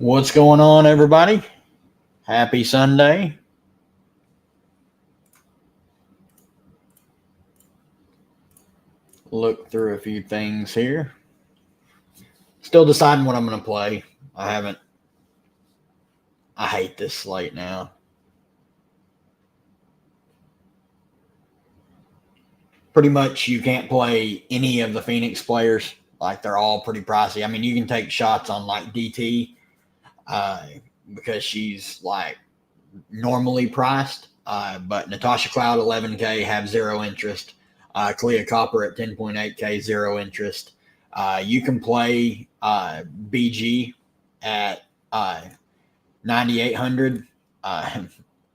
What's going on, everybody? Happy Sunday. Look through a few things here. Still deciding what I'm going to play. I hate this slate now. Pretty much you can't play any of the Phoenix players. Like, they're all pretty pricey. I mean, you can take shots on, like, DT because she's, like, normally priced. But Natasha Cloud, 11K, have zero interest. Kalia Copper at 10.8K, zero interest. You can play BG at 9,800,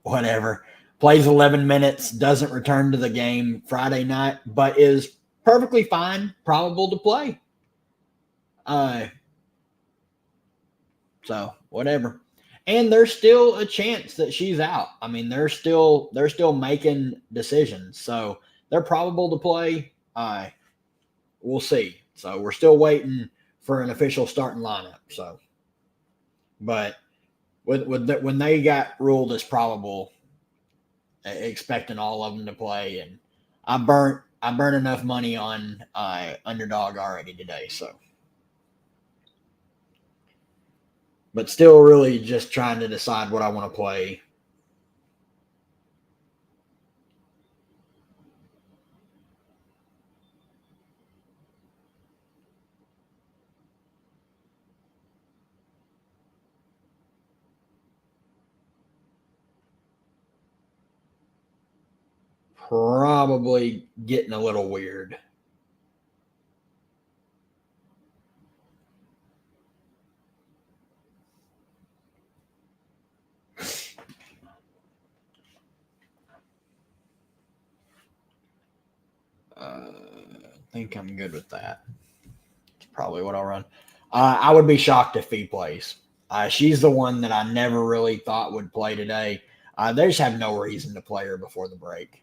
whatever. Plays 11 minutes, doesn't return to the game Friday night, but is perfectly fine, probable to play. So whatever. And there's still a chance that she's out. I mean, they're still making decisions, so they're probable to play. We'll see. So we're still waiting for an official starting lineup. So, but when they got ruled as probable, expecting all of them to play, and I burnt enough money on underdog already today. So, but still, really just trying to decide what I want to play. Probably getting a little weird. I think I'm good with that. It's probably what I'll run. I would be shocked if he plays. She's the one that I never really thought would play today. They just have no reason to play her before the break.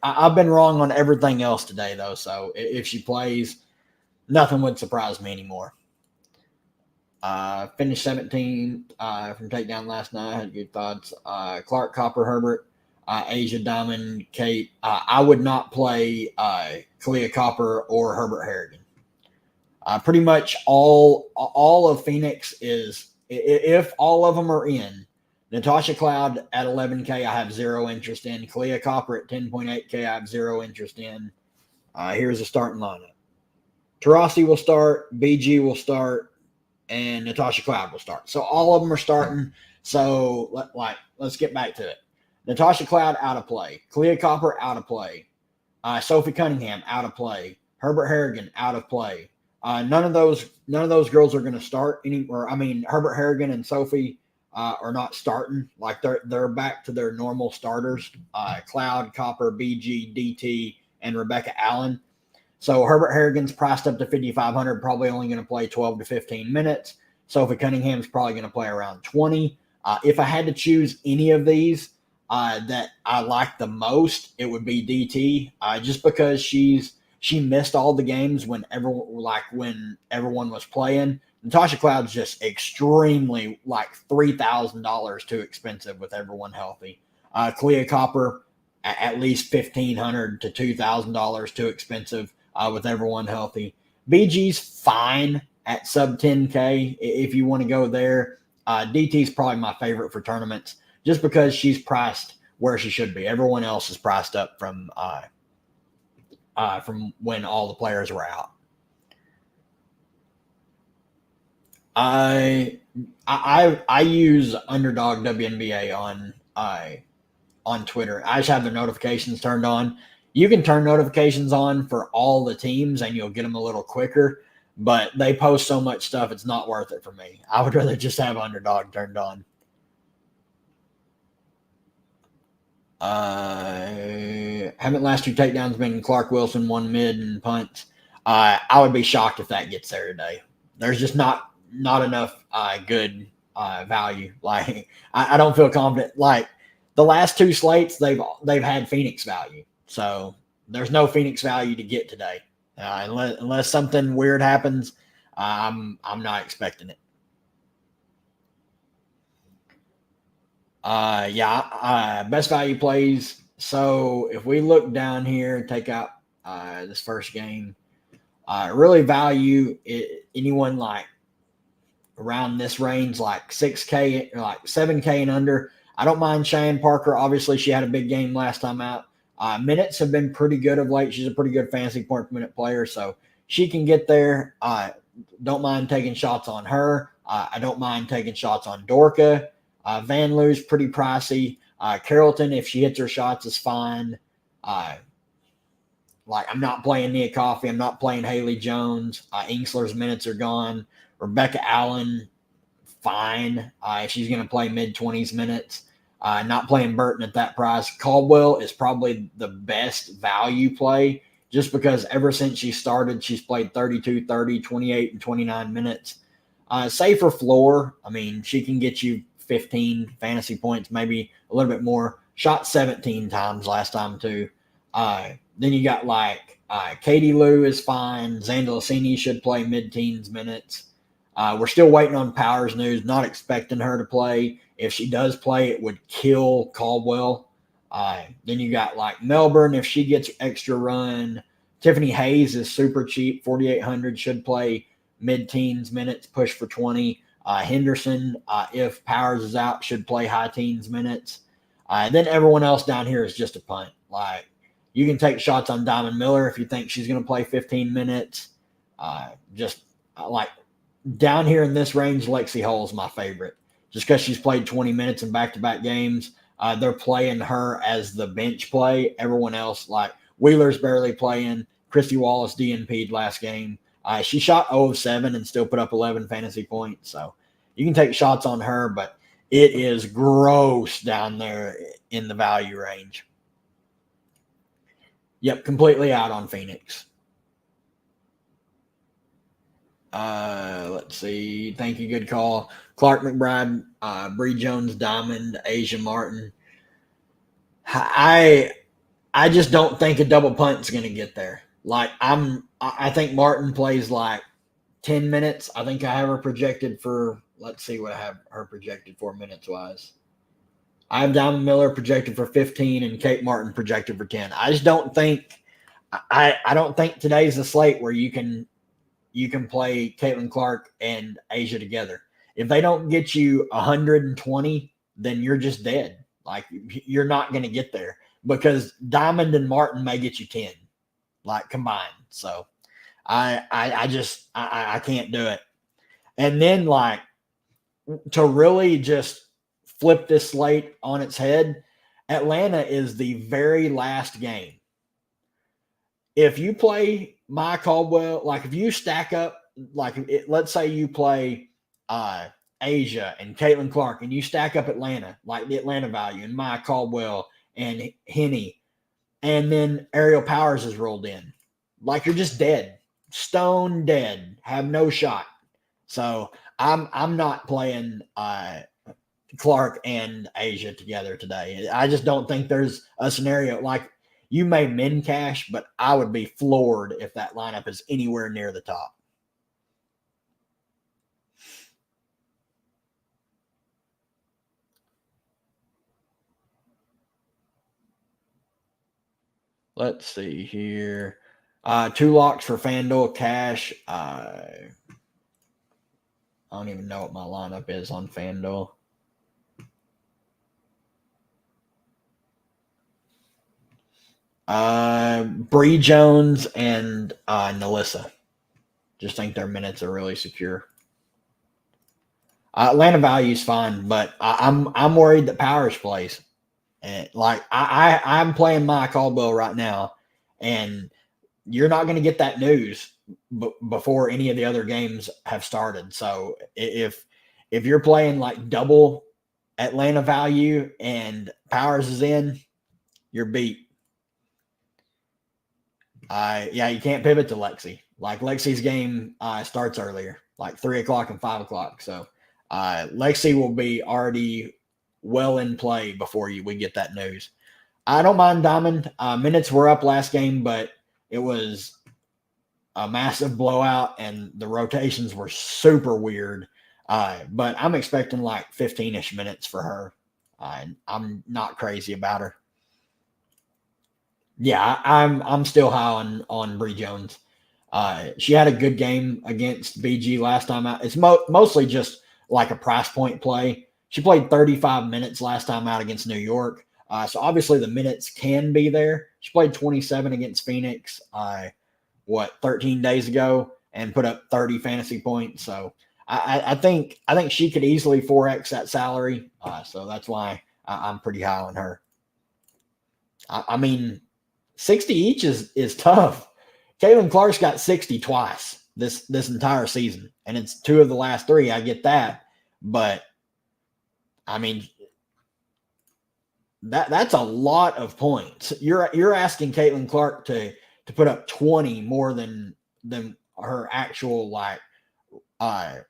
I've been wrong on everything else today, though. So if she plays, nothing would surprise me anymore. Finished 17 from takedown last night. Had good thoughts. Clark, Copper, Herbert, Asia, Diamond, Kate. I would not play Kalia Copper or Herbert Harrigan. Pretty much all of Phoenix is, if all of them are in, Natasha Cloud at 11K, I have zero interest in. Kalia Copper at 10.8K, I have zero interest in. Here's a starting lineup. Tarasi will start, BG will start, and Natasha Cloud will start. So all of them are starting. So let's get back to it. Natasha Cloud out of play. Kalia Copper out of play. Sophie Cunningham out of play. Herbert Harrigan out of play. None of those girls are going to start anymore. I mean, Herbert Harrigan and Sophie are not starting. Like, they're back to their normal starters. Cloud, Copper, BG, DT, and Rebecca Allen. So Herbert Harrigan's priced up to 5,500, probably only going to play 12 to 15 minutes. Sophie Cunningham's probably going to play around 20. If I had to choose any of these that I like the most, it would be DT, just because she missed all the games when everyone was playing. Natasha Cloud's just extremely, like, $3,000 too expensive with everyone healthy. Kalia Copper at least $1,500 to $2,000 too expensive with everyone healthy. BG's fine at sub 10K if you want to go there. DT's probably my favorite for tournaments just because she's priced where she should be. Everyone else is priced up from when all the players were out. I use Underdog Wnba on Twitter. I just have the notifications turned on. You can turn notifications on for all the teams and you'll get them a little quicker, but they post so much stuff, it's not worth it for me. I would rather just have Underdog turned on. Haven't last two takedowns been Clark Wilson, one mid and punts. I would be shocked if that gets there today. There's just not enough good value. Like, I don't feel confident. Like, the last two slates, they've had Phoenix value. So there's no Phoenix value to get today. Unless something weird happens, I'm not expecting it. Best value plays. So if we look down here, take out this first game, really value anyone like around this range, like 6K or like 7K and under. I don't mind Cheyenne Parker. Obviously, she had a big game last time out. Minutes have been pretty good of late. She's a pretty good fantasy point per minute player, so she can get there. Don't mind taking shots on her. I don't mind taking shots on Dorka. Van Loo's pretty pricey. Carrollton, if she hits her shots, is fine. I'm not playing Nia Coffey. I'm not playing Haley Jones. Ingsler's minutes are gone. Rebecca Allen, fine. If she's going to play mid-20s minutes. Not playing Burton at that price. Caldwell is probably the best value play just because ever since she started, she's played 32, 30, 28, and 29 minutes. Safer floor. I mean, she can get you 15 fantasy points, maybe a little bit more. Shot 17 times last time, too. Then you got Katie Lou is fine. Zandalasini should play mid-teens minutes. We're still waiting on Powers news. Not expecting her to play. If she does play, it would kill Caldwell. Then you got Melbourne. If she gets extra run, Tiffany Hayes is super cheap. 4,800 should play mid-teens minutes, push for 20. Henderson, if Powers is out, should play high teens minutes. Then everyone else down here is just a punt. You can take shots on Diamond Miller if you think she's going to play 15 minutes. Down here in this range, Lexi Hull is my favorite. Just because she's played 20 minutes in back-to-back games. They're playing her as the bench play. Everyone else, Wheeler's barely playing. Christy Wallace DNP'd last game. She shot 0 of 7 and still put up 11 fantasy points. So you can take shots on her, but it is gross down there in the value range. Yep, completely out on Phoenix. Let's see. Thank you. Good call. Clark McBride, Bree Jones, Diamond, Asia Martin. I just don't think a double punt is going to get there. I think Martin plays 10 minutes. I think I have her projected for, let's see what I have her projected for minutes wise. I have Diamond Miller projected for 15 and Kate Martin projected for 10. I just don't think I don't think today's the slate where you can play Caitlin Clark and Asia together. If they don't get you 120, then you're just dead. You're not going to get there because Diamond and Martin may get you 10, combined. So I can't do it. And then to really just flip this slate on its head, Atlanta is the very last game. If you play Maya Caldwell, if you stack up, let's say you play Asia and Caitlin Clark, and you stack up Atlanta, the Atlanta value, and Maya Caldwell and Henny, and then Ariel Powers is rolled in, you're just dead, stone dead, have no shot. So I'm not playing Clark and Asia together today. I just don't think there's a scenario you may min cash, but I would be floored if that lineup is anywhere near the top. Let's see here. 2 locks for FanDuel cash. I don't even know what my lineup is on FanDuel. Bree Jones and Nalissa. Just think their minutes are really secure. Atlanta value is fine, but I'm worried that Powers plays. And I'm playing Maya Caldwell right now, and you're not going to get that news before any of the other games have started. So if you're playing double Atlanta value and Powers is in, you're beat. You can't pivot to Lexi. Lexi's game starts earlier, 3 o'clock and 5 o'clock. So Lexi will be already well in play before we get that news. I don't mind Diamond. Minutes were up last game, but it was a massive blowout, and the rotations were super weird. But I'm expecting 15-ish minutes for her. I'm not crazy about her. Yeah, I'm still high on Bree Jones. She had a good game against BG last time out. It's mostly just like a price point play. She played 35 minutes last time out against New York. So obviously the minutes can be there. She played 27 against Phoenix, 13 days ago, and put up 30 fantasy points. So I think she could easily 4x that salary. So that's why I'm pretty high on her. I mean, 60 each is tough. Caitlin Clark's got 60 twice this entire season, and it's 2 of the last 3. I get that, but I mean that's a lot of points. You're asking Caitlin Clark to put up 20 more than her actual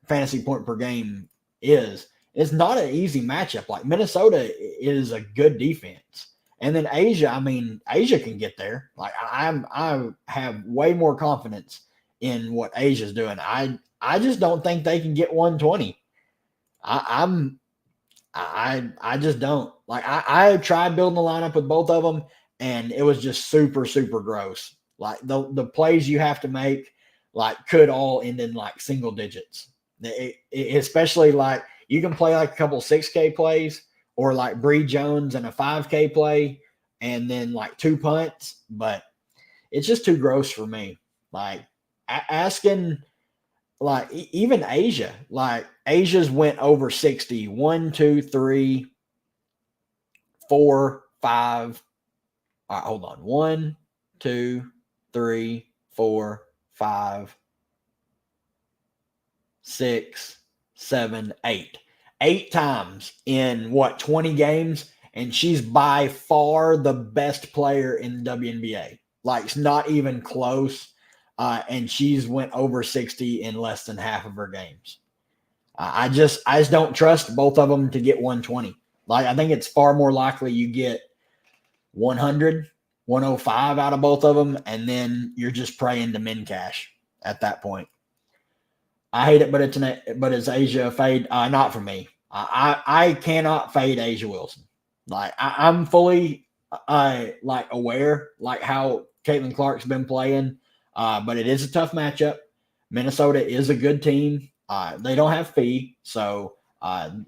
fantasy point per game is. It's not an easy matchup. Like Minnesota is a good defense. And then Asia can get there. Like I have way more confidence in what Asia's doing. I just don't think they can get 120. I just don't. Like I tried building a lineup with both of them, and it was just super, super gross. Like the plays you have to make could all end in single digits. Especially you can play a couple 6K plays, or Bree Jones and a 5K play, and then 2 punts, but it's just too gross for me. Asking, even Asia, Asia's went over 60, 1, 2, 3, 4, 5. All right, hold on. 1, 2, 3, 4, 5, 6, 7, 8. 8 times in 20 games, and she's by far the best player in the WNBA. It's not even close, and she's went over 60 in less than half of her games. I just don't trust both of them to get 120. I think it's far more likely you get 100, 105 out of both of them, and then you're just praying to min cash at that point. I hate it, but it's Asia fade. Not for me. I cannot fade Asia Wilson. I'm fully aware how Caitlin Clark's been playing, but it is a tough matchup. Minnesota is a good team. They don't have Fee, so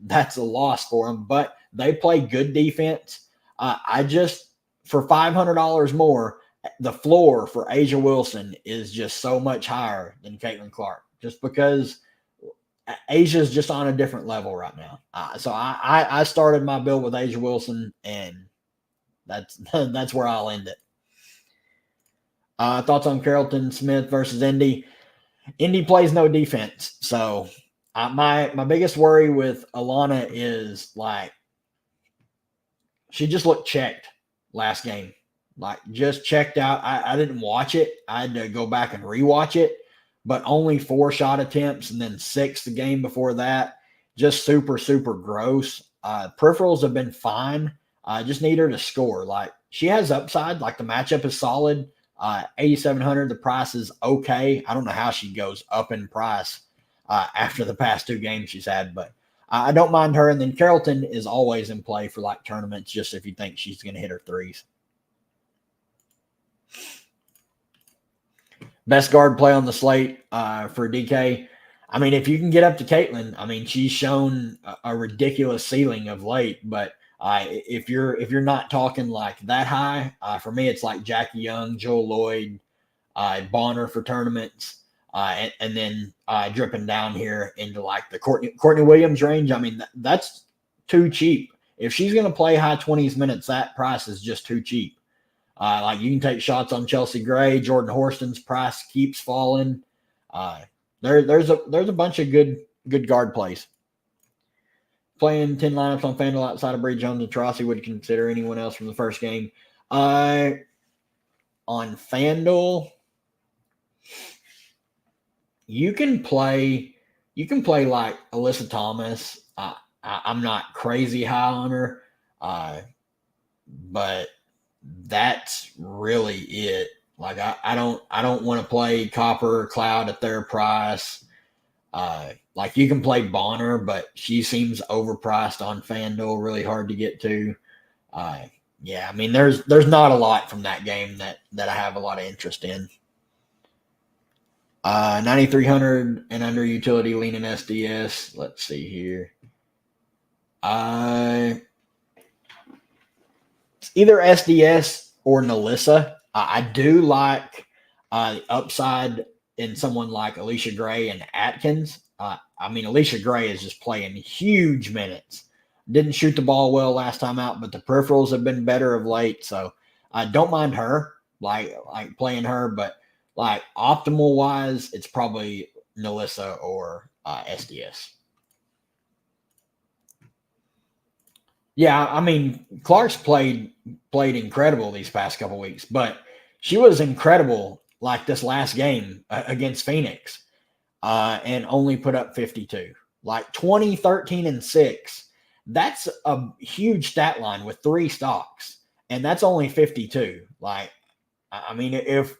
that's a loss for them. But they play good defense. For $500 more, the floor for Asia Wilson is just so much higher than Caitlin Clark, just because Asia's just on a different level right now. So I started my build with Asia Wilson, and that's where I'll end it. Thoughts on Carrollton Smith versus Indy? Indy plays no defense, so my biggest worry with Alana is she just looked checked last game, just checked out. I didn't watch it. I had to go back and rewatch it, but only 4 shot attempts, and then 6 the game before that. Just super, super gross. Peripherals have been fine. I just need her to score. She has upside. The matchup is solid. 8,700. The price is okay. I don't know how she goes up in price after the past 2 games she's had, but I don't mind her. And then Carrollton is always in play for tournaments, just if you think she's going to hit her threes. Best guard play on the slate for DK. If you can get up to Caitlin, she's shown a ridiculous ceiling of late. But if you're not talking that high, for me it's Jackie Young, Joel Lloyd, Bonner for tournaments, and then dripping down here into the Courtney Williams range. That's too cheap. If she's going to play high 20s minutes, that price is just too cheap. You can take shots on Chelsea Gray. Jordan Horston's price keeps falling. There's a bunch of good guard plays. Playing 10 lineups on FanDuel outside of Bree Jones and Trossi, would consider anyone else from the first game. On FanDuel, you can play Alyssa Thomas. I'm not crazy high on her, but that's really it. I don't want to play Copper or Cloud at their price. Like you can play Bonner, but she seems overpriced on FanDuel, really hard to get to. Yeah, I mean, there's not a lot from that game that I have a lot of interest in. 9,300 and under utility leaning SDS. Let's see here. It's either SDS or Nalissa. I do like the upside in someone like Alicia Gray and Atkins. I mean, Alicia Gray is just playing huge minutes. Didn't shoot the ball well last time out, but the peripherals have been better of late. So I don't mind her, like playing her, but like optimal wise, it's probably Nalissa or SDS. Yeah, I mean, Clark's played incredible these past couple weeks, but she was incredible like this last game against Phoenix, and only put up 52. Like 20, 13, and 6. That's a huge stat line with 3 stocks, and that's only 52. Like, I mean, if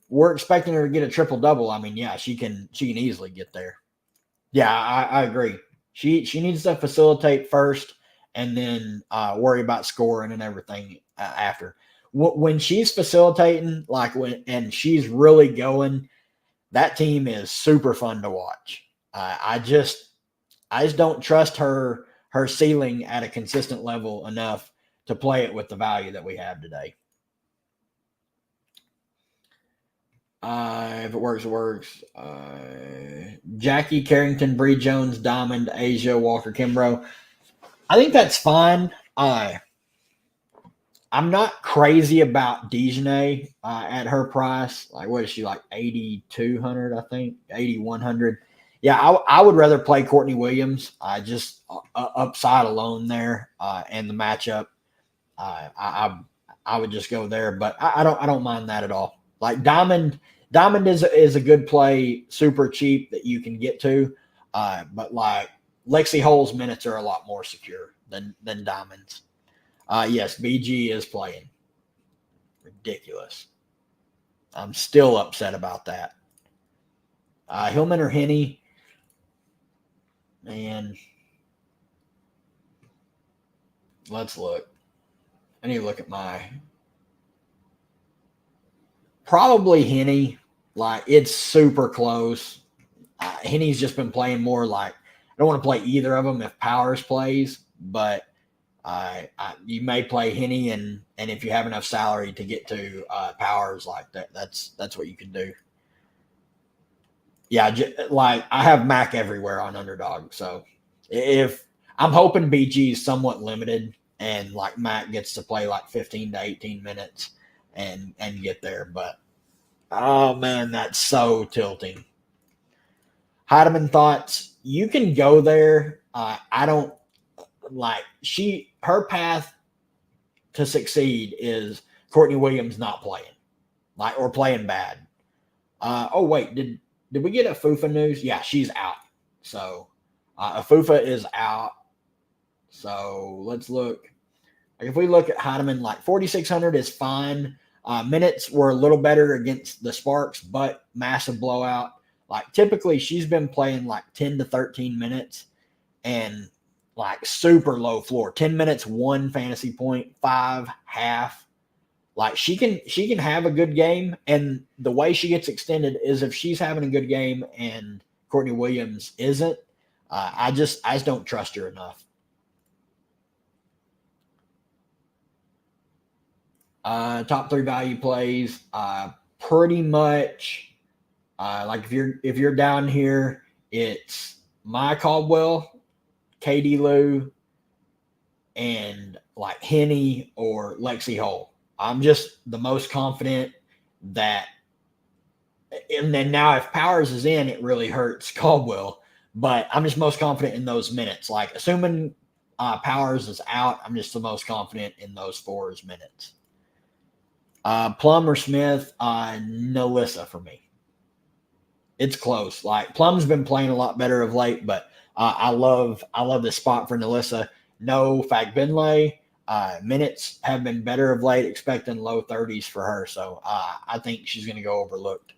we're expecting her to get a triple double, I mean, yeah, she can easily get there. Yeah, I agree. She needs to facilitate first, and then worry about scoring and everything after. When she's facilitating, and she's really going, that team is super fun to watch. I just don't trust her ceiling at a consistent level enough to play it with the value that we have today. If it works, it works. Jackie, Carrington, Bree Jones, Diamond, Asia, Walker, Kimbrough. I think that's fine. I'm not crazy about Dejanay at her price. Like, what is she, like 8,200? I think 8,100. Yeah, I would rather play Courtney Williams. Just upside alone there, and the matchup. I would just go there, but I don't mind that at all. Like Diamond is a good play, super cheap that you can get to, but like Lexi Hull's minutes are a lot more secure than Diamond's. Yes, BG is playing. Ridiculous. I'm still upset about that. Hillman or Henny, man. Let's look. I need to look at my. Probably Henny. Like, it's super close. Henny's just been playing more like, I don't want to play either of them if Powers plays, but you may play Henny, and if you have enough salary to get to Powers, like that's what you can do. Yeah, like I have Mac everywhere on Underdog, so if I'm hoping BG is somewhat limited and like Mac gets to play like 15 to 18 minutes and get there, but oh man, that's so tilting. Heidemann thoughts, you can go there. I don't like her path to succeed is Courtney Williams not playing, like, or playing bad. Oh wait, did we get Afufa news? Yeah, she's out. So Afufa is out. So let's look. Like, if we look at Heidemann, like 4,600 is fine. Minutes were a little better against the Sparks, but massive blowout. Like, typically she's been playing like 10 to 13 minutes and like super low floor. 10 minutes, 1 fantasy point, 5 half. Like, she can have a good game, and the way she gets extended is if she's having a good game and Courtney Williams isn't. I just don't trust her enough. Top 3 value plays, pretty much. Like, if you're down here, it's Maya Caldwell, Katie Lou, and like Henny or Lexi Hull. I'm just the most confident that, and then now if Powers is in, it really hurts Caldwell, but I'm just most confident in those minutes. Like, assuming Powers is out, I'm just the most confident in those 4's minutes. Plum or Smith, Nalissa for me. It's close. Like, Plum's been playing a lot better of late, but I love this spot for Nalissa. No Fagbinlay. Minutes have been better of late, expecting low 30s for her. So I think she's going to go overlooked.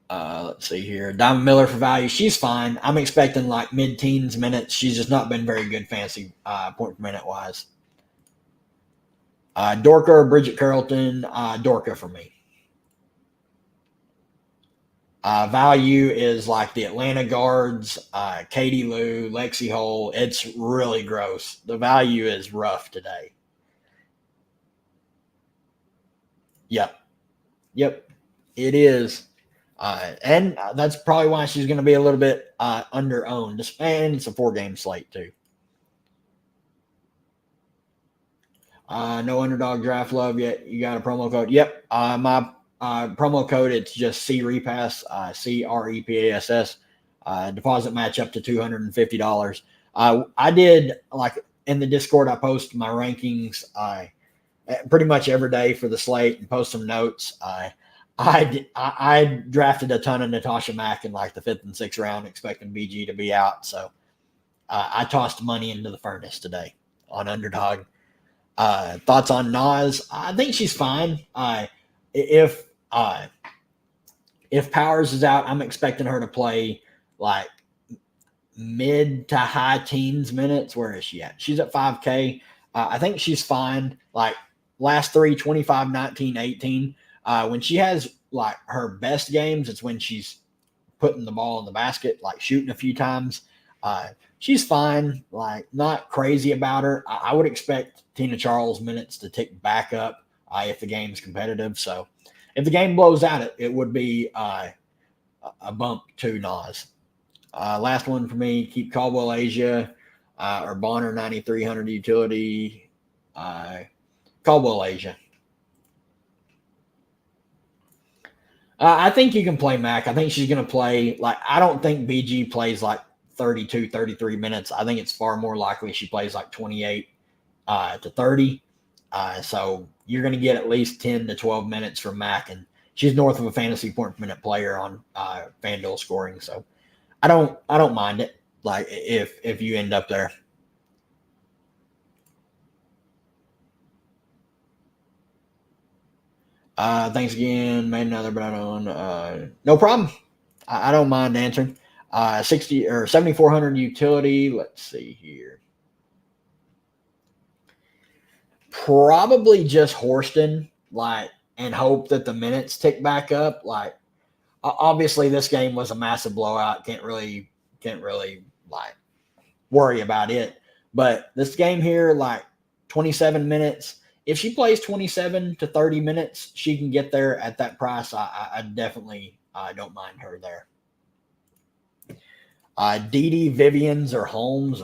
Let's see here. Diamond Miller for value. She's fine. I'm expecting like mid-teens minutes. She's just not been very good fantasy point per minute wise. Dorka or Bridget Carlton. Dorka for me. Value is like the Atlanta guards, Katie Lou, Lexi Hole. It's really gross. The value is rough today. Yep. It is. And that's probably why she's going to be a little bit under-owned. And it's a 4-game slate, too. No underdog draft love yet. You got a promo code? Yep. My promo code, it's just CREPASS, CREPASS. Deposit match up to $250. I did, like, in the Discord, I post my rankings pretty much every day for the slate and post some notes. I drafted a ton of Natasha Mack in like the 5th and 6th round, expecting BG to be out. So I tossed money into the furnace today on underdog. Thoughts on Nas? I think she's fine. If Powers is out, I'm expecting her to play like mid to high teens minutes. Where is she at? She's at 5K. I think she's fine. Like last 3, 25, 19, 18. When she has like her best games, it's when she's putting the ball in the basket, like shooting a few times. She's fine, like not crazy about her. I would expect Tina Charles minutes to tick back up if the game's competitive. So if the game blows out, it would be a bump to Nas. Last one for me, keep Caldwell Asia or Bonner 9300 utility. Caldwell Asia. I think you can play Mac. I think she's going to play like I don't think BG plays like 32, 33 minutes. I think it's far more likely she plays like 28 to 30. So you're going to get at least 10 to 12 minutes from Mac, and she's north of a fantasy point per minute player on FanDuel scoring. So I don't mind it. Like if you end up there. Thanks again. Made another, but I don't. No problem. I don't mind answering. 60 or 7,400 utility. Let's see here. Probably just Horston, like, and hope that the minutes tick back up. Like, obviously, this game was a massive blowout. Can't really like worry about it. But this game here, like 27 minutes. If she plays 27 to 30 minutes, she can get there at that price. I definitely don't mind her there. Didi, Vivians, or Holmes.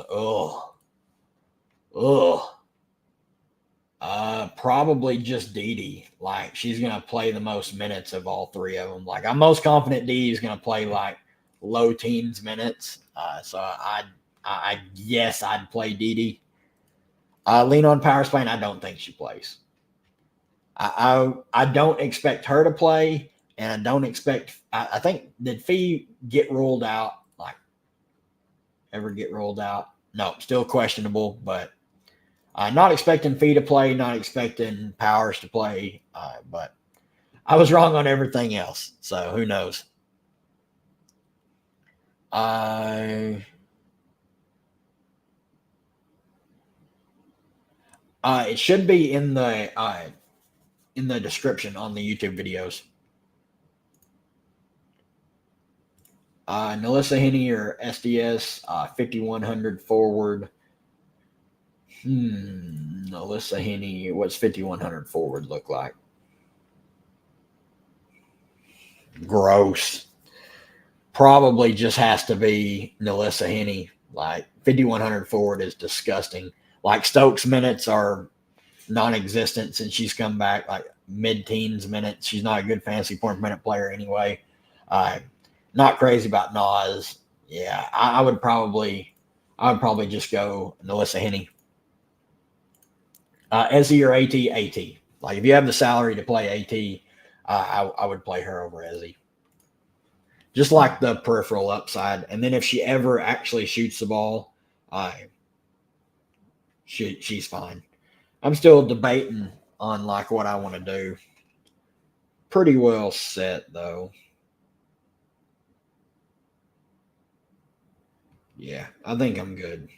Probably just Didi. Like she's gonna play the most minutes of all 3 of them. Like I'm most confident Didi is gonna play like low teens minutes. So I guess I'd play Didi. Lean on Power Spain. I don't think she plays. I don't expect her to play, and I don't expect. I think did Fee get ruled out? Like ever get ruled out? No, still questionable, but not expecting Fee to play, not expecting Powers to play, but I was wrong on everything else. So who knows? It should be in the description on the YouTube videos. Nalissa Henney or SDS 5100 forward. Nalissa Henney, what's 5100 forward look like? Gross. Probably just has to be Nalissa Henney. Like 5100 forward is disgusting. Like Stokes minutes are non-existent since she's come back like mid-teens minutes. She's not a good fantasy point per minute player anyway. Not crazy about Nas. Yeah, I would probably just go Nalissa Henney. Ezzy or AT. Like if you have the salary to play AT, I would play her over Ezzy. Just like the peripheral upside. And then if she ever actually shoots the ball, she's fine. I'm still debating on like what I want to do. Pretty well set though. Yeah, I think I'm good.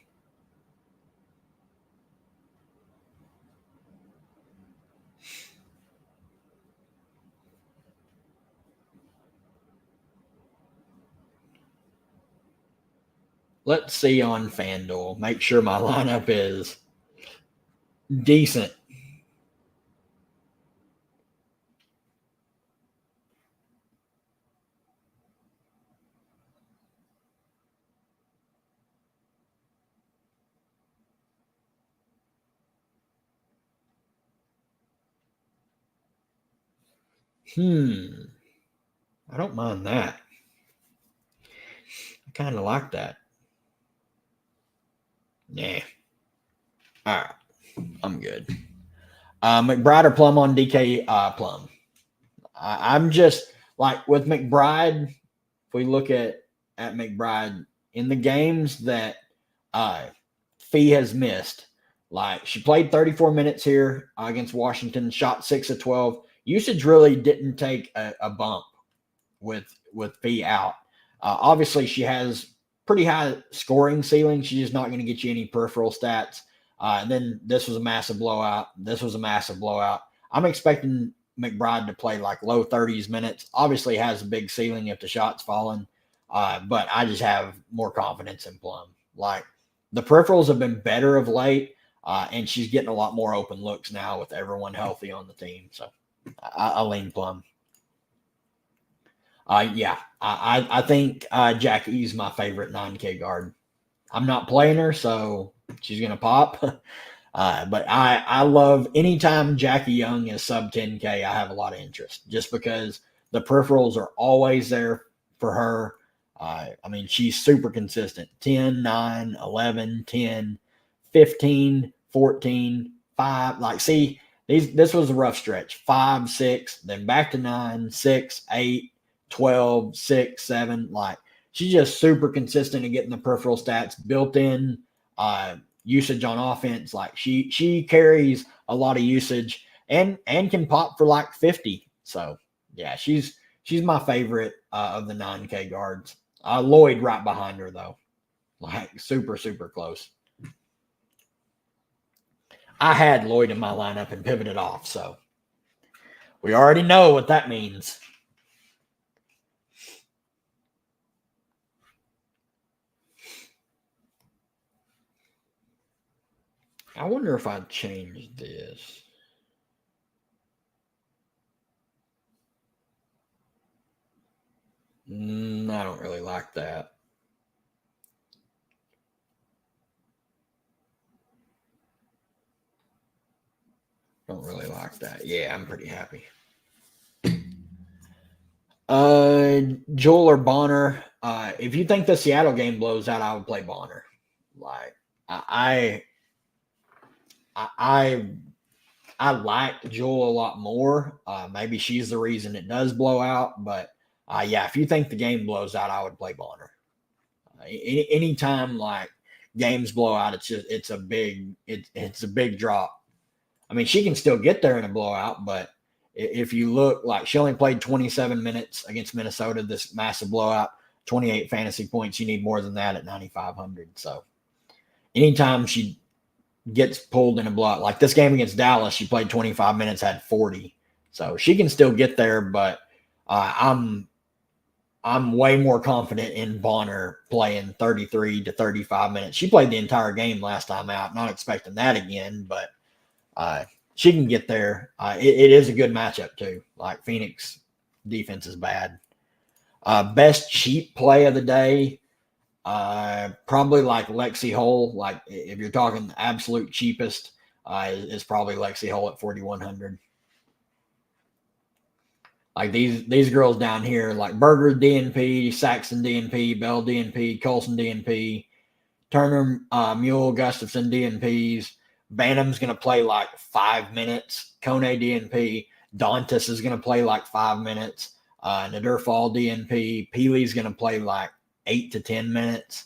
Let's see on FanDuel. Make sure my lineup is decent. I don't mind that. I kind of like that. Yeah. All right. I'm good. McBride or Plum on DK Plum. I'm just like with McBride. If we look at McBride in the games that uh, Fee has missed, like she played 34 minutes here against Washington, shot 6 of 12. Usage really didn't take a bump with Fee out. Obviously, she has pretty high scoring ceiling. She's just not going to get you any peripheral stats. And then this was a massive blowout. This was a massive blowout. I'm expecting McBride to play like low 30s minutes. Obviously, has a big ceiling if the shot's falling. But I just have more confidence in Plum. Like the peripherals have been better of late, and she's getting a lot more open looks now with everyone healthy on the team. So I lean Plum. Yeah, I think Jackie's my favorite 9K guard. I'm not playing her, so she's gonna pop. But I love anytime Jackie Young is sub 10K. I have a lot of interest just because the peripherals are always there for her. I mean, she's super consistent 10, 9, 11, 10, 15, 14, 5. Like, see, this was a rough stretch 5, 6, then back to 9, 6, 8, 12, 6, 7. Like, she's just super consistent in getting the peripheral stats built in. Usage on offense. Like she carries a lot of usage and can pop for like 50. So yeah, she's my favorite of the 9K guards. Lloyd right behind her though, like super close. I had Lloyd in my lineup and pivoted off, so we already know what that means. I wonder if I'd change this. I don't really like that. Don't really like that. Yeah, I'm pretty happy. Joel or Bonner. If you think the Seattle game blows out, I would play Bonner. Like I I I like Joel a lot more. Maybe she's the reason it does blow out, but yeah, if you think the game blows out, I would play Bonner. Anytime like games blow out, it's a big drop. I mean, she can still get there in a blowout, but if you look, like she only played 27 minutes against Minnesota, this massive blowout, 28 fantasy points. You need more than that at 9,500. So anytime she gets pulled in a blowout, like this game against Dallas, she played 25 minutes, had 40. So she can still get there, but I'm way more confident in Bonner playing 33 to 35 minutes. She played the entire game last time out. Not expecting that again, but she can get there. It is a good matchup too. Like Phoenix defense is bad. Best cheap play of the day, probably like Lexi Hole. Like if you're talking the absolute cheapest, is probably Lexi Hole at 4,100. Like these girls down here, like Berger DNP, Saxon DNP, Bell DNP, Colson DNP, Turner, Mule, Gustafson DNPs. Bantam's going to play like 5 minutes. Kone DNP. Dantas is going to play like 5 minutes. Nadir Fall DNP. Peely's going to play like 8 to 10 minutes.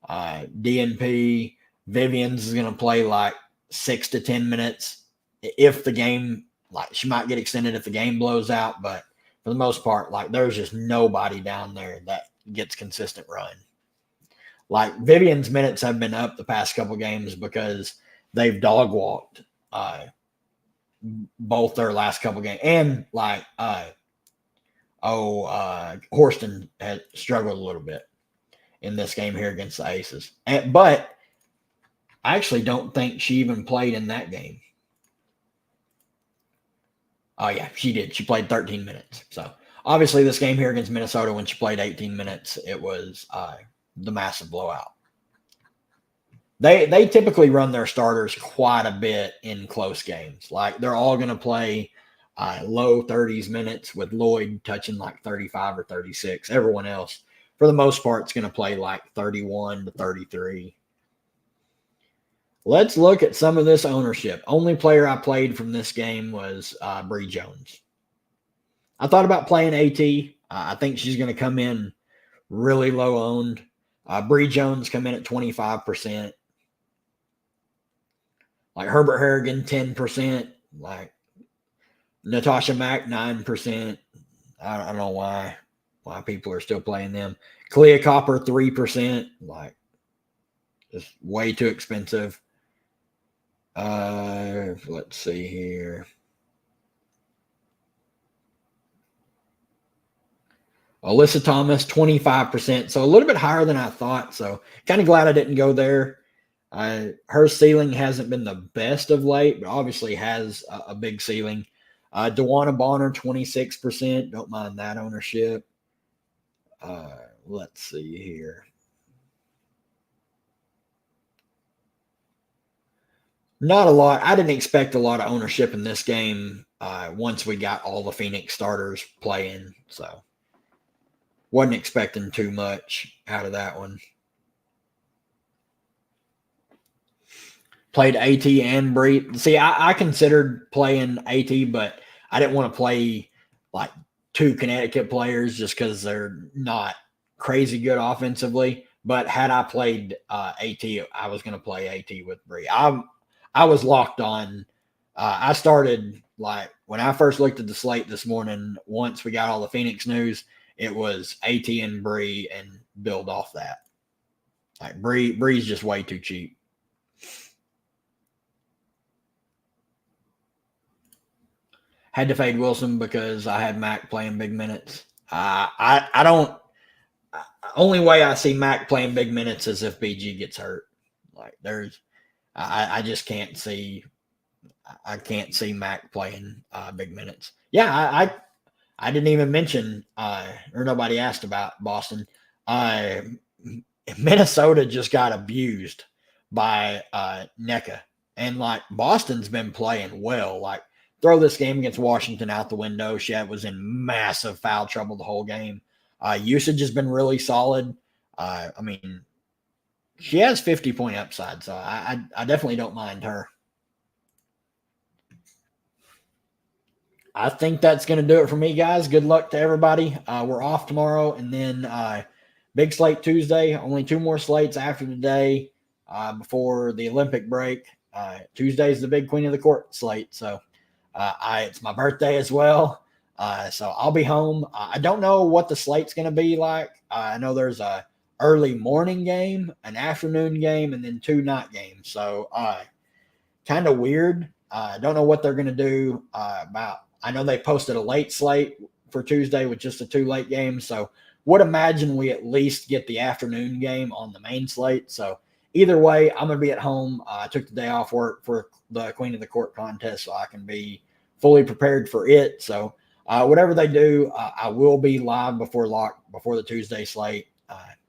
DNP. Vivian's is going to play like 6 to 10 minutes. If the game, like she might get extended if the game blows out, but for the most part, like there's just nobody down there that gets consistent run. Like Vivian's minutes have been up the past couple games because they've dog walked both their last couple games, and like Horston has struggled a little bit in this game here against the Aces, but I actually don't think she even played in that game. Oh yeah, she did. She played 13 minutes. So obviously, this game here against Minnesota, when she played 18 minutes, it was the massive blowout. They typically run their starters quite a bit in close games. Like they're all going to play low 30s minutes, with Lloyd touching like 35 or 36. Everyone else, for the most part, is going to play like 31 to 33. Let's look at some of this ownership. Only player I played from this game was Bree Jones. I thought about playing AT. I think she's going to come in really low owned. Bree Jones come in at 25%. Like Herbert Harrigan, 10%. Like Natasha Mack, 9%. I don't know why people are still playing them. Clea Copper, 3%. Like, just way too expensive. Let's see here. Alyssa Thomas, 25%. So a little bit higher than I thought. So kind of glad I didn't go there. Her ceiling hasn't been the best of late, but obviously has a big ceiling. Dewana Bonner, 26%. Don't mind that ownership. Let's see here. Not a lot. I didn't expect a lot of ownership in this game once we got all the Phoenix starters playing. So wasn't expecting too much out of that one. Played AT and Bree. See, I considered playing AT, but I didn't want to play like two Connecticut players just because they're not crazy good offensively. But had I played AT, I was going to play AT with Bree. I was locked on. I started, like, when I first looked at the slate this morning, once we got all the Phoenix news, it was AT and Bree and build off that. Like, Bree's just way too cheap. Had to fade Wilson because I had Mac playing big minutes. I don't. Only way I see Mac playing big minutes is if BG gets hurt. Like, I just can't see. I can't see Mac playing big minutes. Yeah, I didn't even mention, or nobody asked about Boston. Minnesota just got abused by NECA. And, like, Boston's been playing well. Like, throw this game against Washington out the window. She was in massive foul trouble the whole game. Usage has been really solid. I mean, she has 50-point upside, so I definitely don't mind her. I think that's going to do it for me, guys. Good luck to everybody. We're off tomorrow, and then Big Slate Tuesday. Only 2 more slates after today before the Olympic break. Tuesday is the big Queen of the Court slate, so it's my birthday as well. So I'll be home. I don't know what the slate's going to be like. I know there's a early morning game, an afternoon game, and then 2 night games. So kind of weird. I don't know what they're going to do about. I know they posted a late slate for Tuesday with just the 2 late games. So would imagine we at least get the afternoon game on the main slate. So either way, I'm going to be at home. I took the day off work for the Queen of the Court contest so I can be fully prepared for it. So whatever they do, I will be live before the Tuesday slate.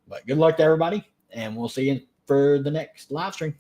But good luck to everybody, and we'll see you for the next live stream.